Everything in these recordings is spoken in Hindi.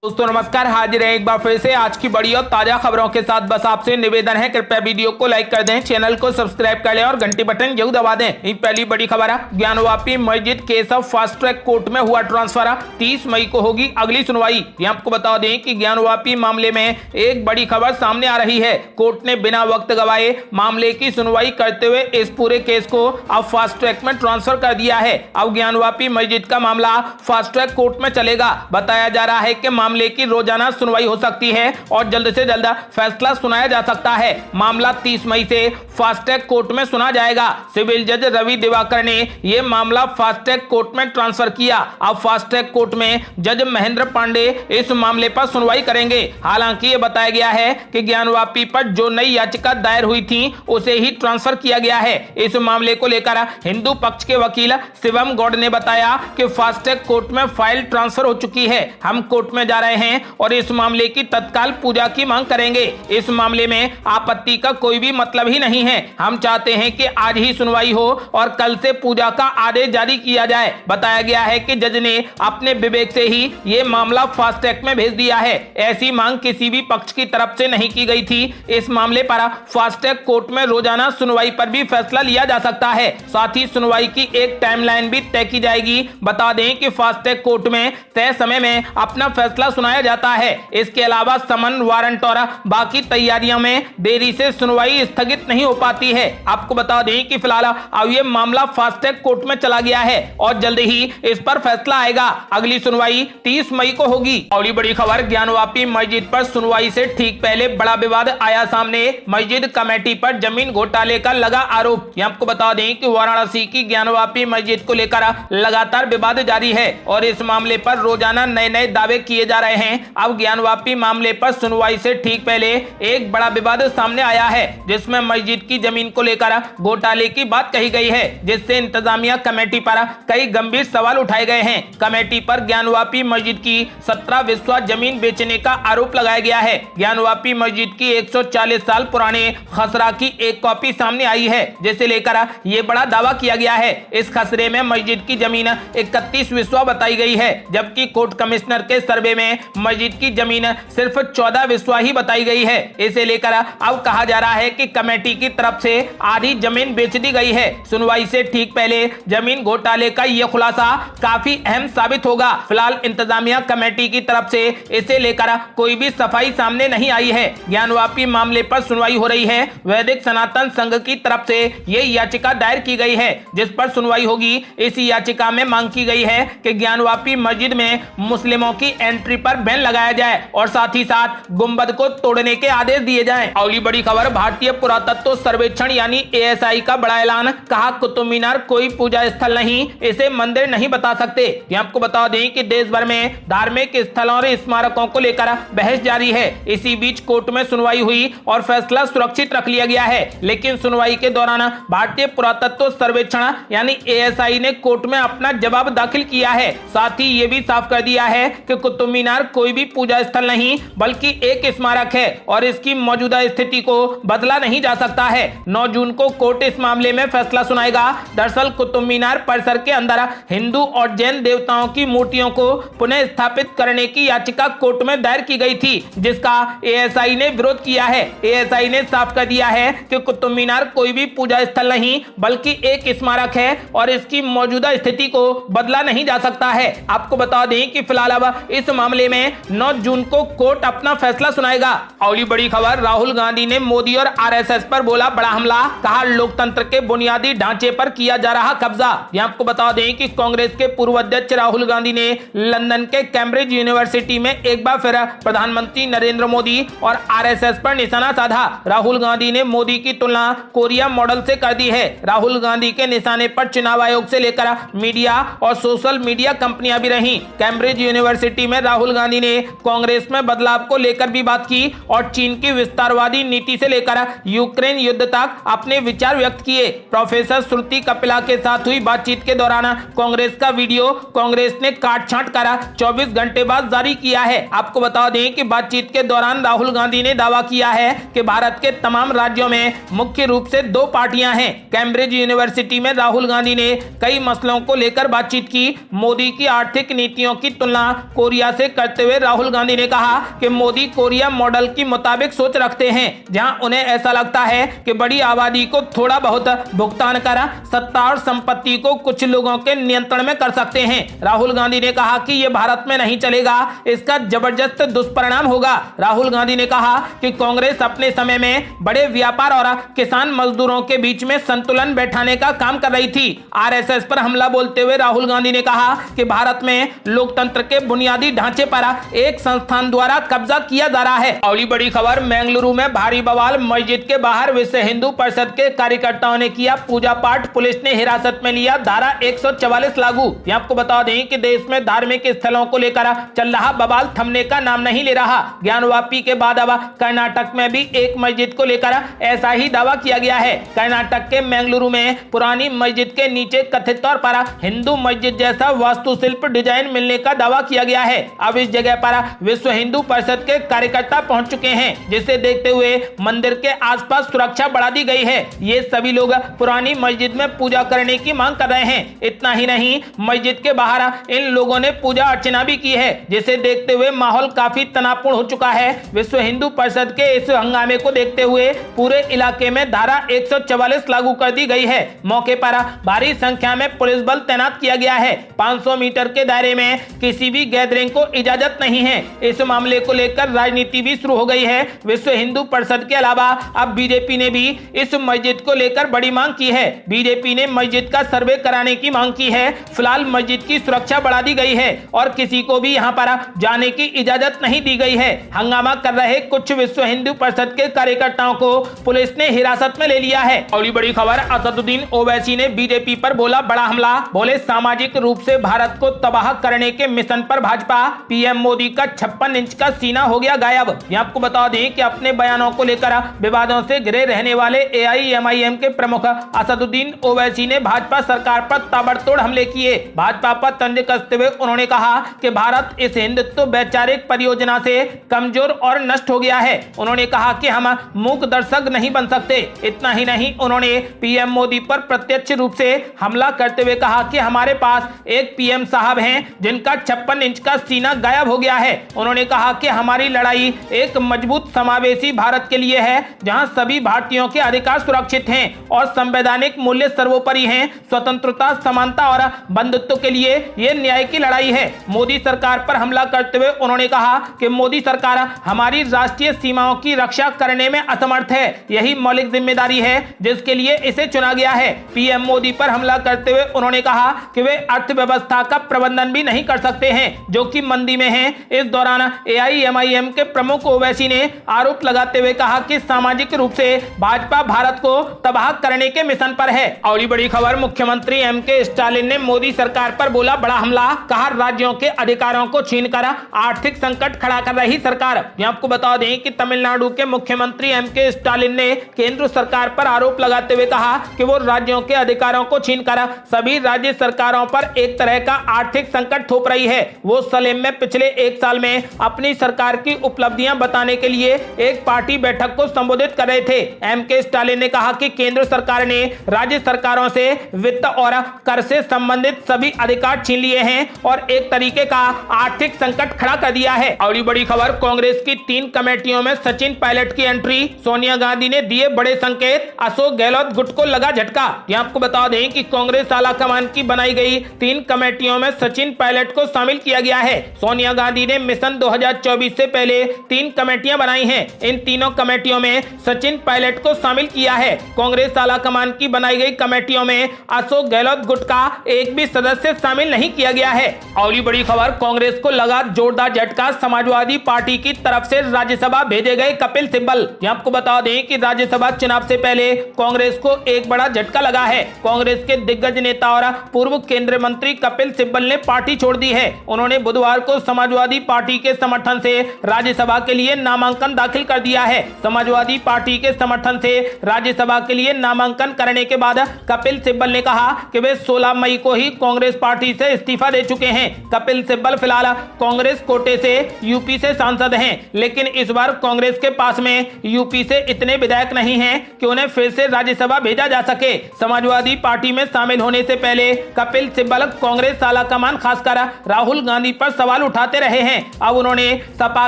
दोस्तों नमस्कार, हाजिर है एक बार फिर से आज की बड़ी और ताजा खबरों के साथ। बस आपसे निवेदन है, कृपया वीडियो को लाइक कर दें, चैनल को सब्सक्राइब कर लें और घंटी बटन जरूर दबा दें। पहली बड़ी खबर है, ज्ञानवापी मस्जिद केस अब फास्ट ट्रैक कोर्ट में हुआ ट्रांसफर। 30 मई को होगी अगली सुनवाई। आपको बता दें कि ज्ञानवापी मामले में एक बड़ी खबर सामने आ रही है। कोर्ट ने बिना वक्त गवाए मामले की सुनवाई करते हुए इस पूरे केस को अब फास्ट ट्रैक में ट्रांसफर कर दिया है। अब ज्ञानवापी मस्जिद का मामला फास्ट ट्रैक कोर्ट में चलेगा। बताया जा रहा है कि मामले की रोजाना सुनवाई हो सकती है और जल्द से जल्द फैसला सुनाया जा सकता है। मामला 30 मई से फास्ट ट्रैक कोर्ट में सुना जाएगा। सिविल जज रवि दिवाकर ने यह मामला फास्ट ट्रैक कोर्ट में ट्रांसफर किया। अब फास्ट ट्रैक कोर्ट में जज महेंद्र पांडे इस मामले पर सुनवाई करेंगे। हालांकि यह बताया गया है कि ज्ञानवापी पर जो नई याचिका दायर हुई थी उसे ही ट्रांसफर किया गया है। इस मामले को लेकर हिंदू पक्ष के वकील शिवम गौड़ ने बताया कि फास्ट ट्रैक कोर्ट में फाइल ट्रांसफर हो चुकी है। हम कोर्ट में जा रहे हैं और इस मामले की तत्काल पूजा की मांग करेंगे। इस मामले में आपत्ति का कोई भी मतलब ही नहीं है। हम चाहते हैं कि आज ही सुनवाई हो और कल से पूजा का आदेश जारी किया जाए। बताया गया है कि जज ने अपने विवेक से ही ये मामला फास्ट ट्रैक में भेज दिया है। ऐसी मांग किसी भी पक्ष की तरफ से नहीं की गई थी। इस मामले पर फास्ट ट्रैक कोर्ट में रोजाना सुनवाई पर भी फैसला लिया जा सकता है। साथ ही सुनवाई की एक टाइमलाइन भी तय की जाएगी। बता दें कि फास्ट ट्रैक कोर्ट में तय समय में अपना फैसला सुनाया जाता है। इसके अलावा समन, वारंट और बाकी तैयारियों में देरी से सुनवाई स्थगित नहीं हो पाती है। आपको बता दें कि फिलहाल अब यह मामला फास्ट ट्रैक कोर्ट में चला गया है और जल्द ही इस पर फैसला आएगा। अगली सुनवाई 30 मई को होगी। और बड़ी खबर, ज्ञानवापी मस्जिद पर सुनवाई से ठीक पहले बड़ा विवाद आया सामने। मस्जिद कमेटी पर जमीन घोटाले का लगा आरोप। आपको बता दें कि वाराणसी की ज्ञानवापी मस्जिद को लेकर लगातार विवाद जारी है और इस मामले पर रोजाना नए नए दावे किए जा रहे हैं। अब ज्ञानवापी मामले पर सुनवाई से ठीक पहले एक बड़ा विवाद सामने आया है, जिसमें मस्जिद की जमीन को लेकर घोटाले की बात कही गई है, जिससे इंतजामिया कमेटी पर कई गंभीर सवाल उठाए गए हैं। कमेटी पर ज्ञानवापी मस्जिद की 17 विस्वा जमीन बेचने का आरोप लगाया गया है। ज्ञानवापी मस्जिद की 140 साल पुराने खसरा की एक कॉपी सामने आई है, जिसे लेकर यह बड़ा दावा किया गया है। इस खसरे में मस्जिद की जमीन 31 विस्वा बताई गई है, जबकि कोर्ट कमिश्नर के सर्वे में मस्जिद की जमीन सिर्फ 14 विस्वा ही बताई गई है। इसे लेकर अब कहा जा रहा है कि कमेटी की तरफ से आधी जमीन बेच दी गई है। सुनवाई से ठीक पहले जमीन घोटाले का यह खुलासा काफी अहम साबित होगा। फिलहाल इंतजामिया कमेटी की तरफ से इसे लेकर कोई भी सफाई सामने नहीं आई है। ज्ञानवापी मामले पर सुनवाई हो रही है। वैदिक सनातन संघ की तरफ से यह याचिका दायर की गई है, जिस पर सुनवाई होगी। इस याचिका में मांग की गई है कि ज्ञानवापी मस्जिद में मुस्लिमों की एंट्री पर बैन लगाया जाए और साथ ही साथ गुंबद को तोड़ने के आदेश दिए जाएं। अगली बड़ी खबर, भारतीय पुरातत्व सर्वेक्षण यानी ASI का बड़ा ऐलान। कहा, कुतुब मीनार कोई पूजा स्थल नहीं, इसे मंदिर नहीं बता सकते। आपको बता दें कि देश भर में धार्मिक स्थलों और स्मारकों को लेकर बहस जारी है। इसी बीच कोर्ट में सुनवाई हुई और फैसला सुरक्षित रख लिया गया है। लेकिन सुनवाई के दौरान भारतीय पुरातत्व सर्वेक्षण यानी ASI ने कोर्ट में अपना जवाब दाखिल किया है। साथ ही ये भी साफ कर दिया है कि कुतुब मीनार कोई भी पूजा स्थल नहीं बल्कि एक स्मारक है और इसकी मौजूदा स्थिति को बदला नहीं जा सकता है। 9 जून को कोर्ट इस मामले में फैसला सुनाएगा। दरअसल कुतुब मीनार परिसर के अंदर हिंदू और जैन देवताओं की मूर्तियों को पुनः स्थापित करने की याचिका कोर्ट में दायर की गई थी, जिसका ASI ने विरोध किया है। ASI ने साफ कर दिया है कि कुतुब मीनार कोई भी पूजा स्थल नहीं बल्कि एक स्मारक है और इसकी मौजूदा स्थिति को बदला नहीं जा सकता है। आपको बता दें कि फिलहाल अब इस मामले में 9 जून को कोर्ट अपना फैसला सुनाएगा। अगली बड़ी खबर, राहुल गांधी ने मोदी और RSS पर बोला बड़ा हमला। कहा, लोकतंत्र के बुनियादी ढांचे पर किया जा रहा कब्जा। आपको बता दें कि कांग्रेस के पूर्व अध्यक्ष राहुल गांधी ने लंदन के कैम्ब्रिज यूनिवर्सिटी में एक बार फिर प्रधानमंत्री नरेंद्र मोदी और RSS पर निशाना साधा। राहुल गांधी ने मोदी की तुलना कोरिया मॉडल से कर दी है। राहुल गांधी के निशाने पर चुनाव आयोग से लेकर मीडिया और सोशल मीडिया कंपनियां भी रही। कैम्ब्रिज यूनिवर्सिटी में राहुल गांधी ने कांग्रेस में बदलाव को लेकर भी बात की और चीन की विस्तारवादी नीति से लेकर यूक्रेन युद्ध तक अपने विचार व्यक्त किए। प्रोफेसर श्रुति कपिला के साथ हुई बातचीत के दौरान कांग्रेस का वीडियो कांग्रेस ने काट छांट कर 24 घंटे बाद जारी किया है। आपको बता दें कि बातचीत के दौरान राहुल गांधी ने दावा किया है कि भारत के तमाम राज्यों में मुख्य रूप से 2 पार्टियां हैं। कैम्ब्रिज यूनिवर्सिटी में राहुल गांधी ने कई मसलों को लेकर बातचीत की। मोदी की आर्थिक नीतियों की तुलना कोरिया से उल्लेख करते हुए राहुल गांधी ने कहा कि मोदी कोरिया मॉडल की मुताबिक सोच रखते हैं, जहां उन्हें ऐसा लगता है कि बड़ी आबादी को थोड़ा बहुत भुगतान कर सत्ता और संपत्ति को कुछ लोगों के नियंत्रण में कर सकते हैं। राहुल गांधी ने कहा कि यह भारत में नहीं चलेगा, इसका जबरदस्त दुष्परिणाम होगा। राहुल गांधी ने कहा कि कांग्रेस अपने समय में बड़े व्यापार और किसान मजदूरों के बीच में संतुलन बैठाने का काम कर रही थी। आरएसएस पर हमला बोलते हुए राहुल गांधी ने कहा कि भारत में लोकतंत्र के बुनियादी ढांचे पर एक संस्थान द्वारा कब्जा किया जा रहा है। अगली बड़ी खबर, बेंगलुरु में भारी बवाल, मस्जिद के बाहर विश्व हिंदू परिषद के कार्यकर्ताओं ने किया पूजा पाठ, पुलिस ने हिरासत में लिया, धारा 144 लागू। आपको बता दें कि देश में धार्मिक स्थलों को लेकर चल रहा बवाल थमने का नाम नहीं ले रहा। ज्ञानवापी के बाद अब कर्नाटक में भी एक मस्जिद को लेकर ऐसा ही दावा किया गया है। कर्नाटक के बेंगलुरु में पुरानी मस्जिद के नीचे कथित तौर पर हिंदू मस्जिद जैसा वास्तुशिल्प डिजाइन मिलने का दावा किया गया है। अब इस जगह पर विश्व हिंदू परिषद के कार्यकर्ता पहुंच चुके हैं, जिसे देखते हुए मंदिर के आसपास सुरक्षा बढ़ा दी गई है। ये सभी लोग पुरानी मस्जिद में पूजा करने की मांग कर रहे हैं। इतना ही नहीं, मस्जिद के बाहर इन लोगों ने पूजा अर्चना भी की है, जिसे देखते हुए माहौल काफी तनावपूर्ण हो चुका है। विश्व हिंदू परिषद के इस हंगामे को देखते हुए पूरे इलाके में धारा 144 लागू कर दी गई है। मौके पर भारी संख्या में पुलिस बल तैनात किया गया है। 500 मीटर के दायरे में किसी भी गैदरिंग को इजाजत नहीं है। इस मामले को लेकर राजनीति भी शुरू हो गई है। विश्व हिंदू परिषद के अलावा अब बीजेपी ने भी इस मस्जिद को लेकर बड़ी मांग की है। बीजेपी ने मस्जिद का सर्वे कराने की मांग की है। फिलहाल मस्जिद की सुरक्षा बढ़ा दी गई है और किसी को भी यहां पर जाने की इजाजत नहीं दी गई है। हंगामा कर रहे कुछ विश्व हिंदू परिषद के कार्यकर्ताओं को पुलिस ने हिरासत में ले लिया है। अगली बड़ी खबर, असदुद्दीन ओवैसी ने बीजेपी पर बोला बड़ा हमला, बोले सामाजिक रूप से भारत को तबाह करने के मिशन पर भाजपा, पीएम मोदी का 56 इंच का सीना हो गया गायब। आपको बता दें कि अपने बयानों को लेकर विवादों से घिरे रहने वाले एआईएमआईएम के प्रमुख असदुद्दीन ओवैसी ने भाजपा सरकार पर ताबड़तोड़ हमले किए। भाजपा पर तंज कसते हुए उन्होंने कहा कि भारत इस हिंदुत्व वैचारिक परियोजना से कमजोर और नष्ट हो गया है। उन्होंने कहा कि हम मूक दर्शक नहीं बन सकते। इतना ही नहीं, उन्होंने पीएम मोदी पर प्रत्यक्ष रूप से हमला करते हुए कहा कि हमारे पास एक पीएम साहब हैं जिनका 56 इंच का सीना गायब हो गया है। उन्होंने कहा कि हमारी लड़ाई एक मजबूत समावेशी भारत के लिए है, जहां सभी भारतीयों के अधिकार सुरक्षित हैं और संवैधानिक मूल्य सर्वोपरि हैं। स्वतंत्रता, समानता और बंधुत्व के लिए यह न्याय की लड़ाई है। मोदी सरकार पर हमला करते हुए उन्होंने कहा कि मोदी सरकार हमारी राष्ट्रीय सीमाओं की रक्षा करने में असमर्थ है। यही मौलिक जिम्मेदारी है जिसके लिए इसे चुना गया है। पीएम मोदी पर हमला करते हुए उन्होंने कहा कि वे अर्थव्यवस्था का प्रबंधन भी नहीं कर सकते हैं, जो कि मंदी में है। इस दौरान एआईएमआईएम के प्रमुख ओवैसी ने आरोप लगाते हुए कहा कि सामाजिक रूप से भाजपा भारत को तबाह करने के मिशन पर है। अगली बड़ी खबर, मुख्यमंत्री एमके स्टालिन ने मोदी सरकार पर बोला बड़ा हमला, कहा राज्यों के अधिकारों को छीनकर आर्थिक संकट खड़ा कर रही सरकार। आपको बता दें कि तमिलनाडु के मुख्यमंत्री एमके स्टालिन ने केंद्र सरकार पर आरोप लगाते हुए कहा कि वो राज्यों के अधिकारों को छीनकर सभी राज्य सरकारों पर एक तरह का आर्थिक संकट थोप रही है। वो सलेम में पिछले एक साल में अपनी सरकार की उपलब्धियां बताने के लिए एक पार्टी बैठक को संबोधित कर रहे थे। एमके स्टालिन ने कहा कि केंद्र सरकार ने राज्य सरकारों से वित्त और कर से संबंधित सभी अधिकार छीन लिए हैं और एक तरीके का आर्थिक संकट खड़ा कर दिया है। अगली बड़ी खबर, कांग्रेस की 3 कमेटियों में सचिन पायलट की एंट्री, सोनिया गांधी ने दिए बड़े संकेत, अशोक गहलोत गुट को लगा झटका। आपको बता दें कि कांग्रेस आलाकमान की बनाई गई 3 कमेटियों में सचिन पायलट को शामिल किया गया है। सोनिया गांधी ने मिशन 2024 से पहले 3 कमेटियां बनाई हैं। इन तीनों कमेटियों में सचिन पायलट को शामिल किया है। कांग्रेस आलाकमान की बनाई गई कमेटियों में अशोक गहलोत गुट का एक भी सदस्य शामिल नहीं किया गया है। अगली बड़ी खबर, कांग्रेस को लगा जोरदार झटका, समाजवादी पार्टी की तरफ से राज्यसभा भेजे गए कपिल सिब्बल। आपको बता दें कि राज्यसभा चुनाव से पहले कांग्रेस को एक बड़ा झटका लगा है। कांग्रेस के दिग्गज नेता और पूर्व केंद्रीय मंत्री कपिल सिब्बल ने पार्टी छोड़ दी है। उन्होंने बुधवार को समाजवादी पार्टी के समर्थन से राज्यसभा के लिए नामांकन दाखिल कर दिया है। समाजवादी पार्टी के समर्थन से राज्यसभा के लिए नामांकन करने के बाद कपिल सिब्बल ने कहा कि वे 16 मई को ही कांग्रेस पार्टी से इस्तीफा दे चुके हैं। कपिल सिब्बल फिलहाल कांग्रेस कोटे से यूपी से सांसद हैं, लेकिन इस बार कांग्रेस के पास में यूपी से इतने विधायक नहीं हैं कि उन्हें फिर से राज्यसभा भेजा जा सके। समाजवादी पार्टी में शामिल होने से पहले कपिल सिब्बल कांग्रेस आलाकमान खासकर राहुल गांधी पर सवाल सवाल उठाते रहे हैं। अब उन्होंने सपा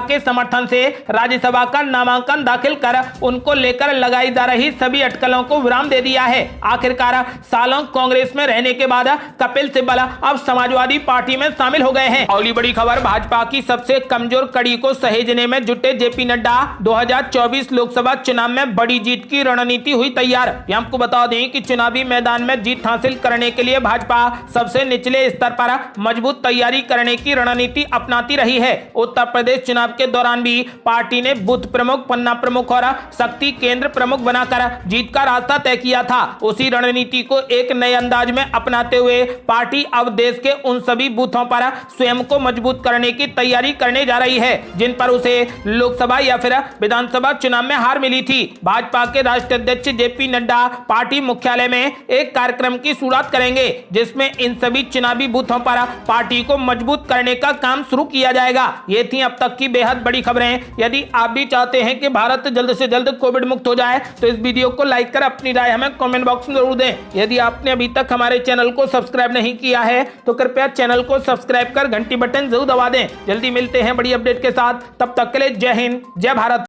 के समर्थन से राज्यसभा का नामांकन दाखिल कर उनको लेकर लगाई जा रही सभी अटकलों को विराम दे दिया है। आखिरकार सालों कांग्रेस में रहने के बाद कपिल सिब्बल अब समाजवादी पार्टी में शामिल हो गए हैं। अगली बड़ी खबर, भाजपा की सबसे कमजोर कड़ी को सहेजने में जुटे जेपी नड्डा 2024 लोकसभा चुनाव में बड़ी जीत की रणनीति हुई तैयार। आपको बता दें कि चुनावी मैदान में जीत हासिल करने के लिए भाजपा सबसे निचले स्तर पर मजबूत तैयारी करने की रणनीति अपनाती रही है। उत्तर प्रदेश चुनाव के दौरान भी पार्टी ने बूथ प्रमुख, पन्ना प्रमुख और शक्ति केंद्र प्रमुख बनाकर जीत का रास्ता तय किया था। उसी रणनीति को एक नए अंदाज में अपनाते हुए पार्टी अब देश के उन सभी बूथों पर स्वयं को मजबूत करने की तैयारी करने जा रही है जिन पर उसे लोकसभा या फिर विधानसभा चुनाव में हार मिली थी। भाजपा के राष्ट्रीय अध्यक्ष जेपी नड्डा पार्टी मुख्यालय में एक कार्यक्रम की शुरुआत करेंगे जिसमें इन सभी चुनावी बूथों पर पार्टी को मजबूत करने का काम शुरू किया जाएगा। ये थी अब तक की बेहद बड़ी खबरें। यदि आप भी चाहते हैं कि भारत जल्द से जल्द कोविड मुक्त हो जाए तो इस वीडियो को लाइक कर अपनी राय हमें कमेंट बॉक्स में जरूर दें। यदि आपने अभी तक हमारे चैनल को सब्सक्राइब नहीं किया है तो कृपया चैनल को सब्सक्राइब कर घंटी बटन जरूर दबा दें। जल्दी मिलते हैं बड़ी अपडेट के साथ, तब तक के लिए जय हिंद, जय भारत।